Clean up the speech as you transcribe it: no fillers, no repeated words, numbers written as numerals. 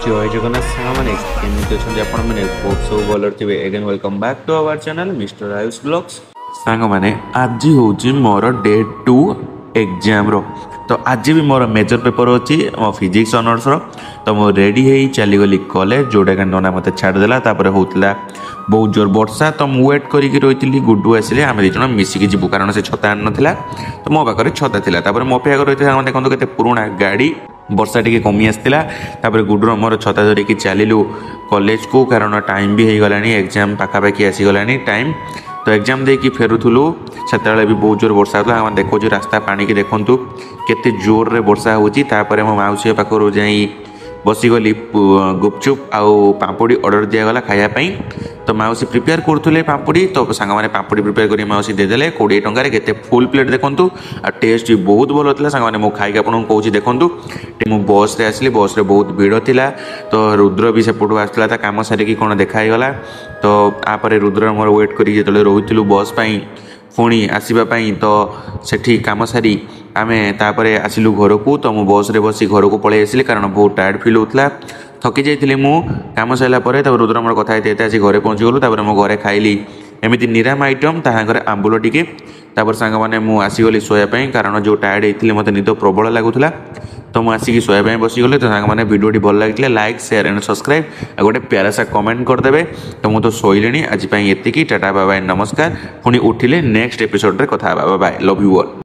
जय जगन्नाथ सामने केमिति अछंती आपण माने बहुत सब भलर थिबे again welcome back to our channel mister Ayush blogs सांग माने आज होची मोर डे 2 एग्जाम रो। तो आज भी मोर मेजर पेपर अच्छी मो फिजिक्स ऑनर्स रो। तो मो रेडी हे चली गली कॉलेज जोटा का नना मते छाड़ देला तापर होतला बहुत जोर वर्षा। तो मु वेट करिक रही गुड्डू आसिले आम दिज मिसिकी जीवु कारण से छता आन नथिला। तो मो पाखरे छता थिला तापर मो पे आगर रही देखो केते पुराना गाड़ी वर्षा टी कमी आसाला। गुड्र मोर छता धरिकी चलू कॉलेज को कारण टाइम भी हो गलानी एग्जाम पाखापाखि आसीगला टाइम। तो एग्जाम दे कि फेरुलु से भी बहुत जोर वर्षा होता देखो रास्ता पानी की देखूँ केते जोर रे वर्षा होची। तापर मो माउसी पाखर जाई बसीगली गुपचुप आउ पापड़ी ऑर्डर दिगला खायापी। तो माउसी प्रिपेयर करुले पापड़ी तो सांग मैंने पापड़ी प्रिपेयर कर माउसी देदेले 20 टंकार केते फुल प्लेट देखूँ आ टेस्ट भी बहुत भल होता। सांग मैंने खाई आपको कौन देखूँ मु बस रे आसली बस रे बहुत भीड़ थिला। तो रुद्र भी सेपटू आसला काम सारिकी कौन देखाईगला। तो आपर रुद्र मोर वेट कर जो रोलु बस पुणी आसवाई तो सेठी काम सारी आमे तापरे आसिलु घर को। तो मु बस रे बसी घर को पलि आसिली कारण बहुत टायर्ड फील होता थकी जाइए मु काम सारापर। तब रुद्र मोर कथा होते आसी घरे पहुँची गलु तापर मो घरे खाइली एमती निराम आइटम ताहांगर आंबुल टिके। तापर सांग मैंने मु आसीगली शोयापाई कारण जो टायर्ड होती मत निद प्रबल लगुला। तो मुझे आसिक शोयापाई बसीगली। तो सांग मैंने वीडियो भल लगे लाइक शेयर एंड सब्सक्राइब आ गोटे प्यारा सा कमेंट करदे। तो मुझे तो शोइले आज एति टाटा बाय बाय नमस्कार। पुणी उठिले नेक्स्ट एपिसोड रे कथा bye bye love you all.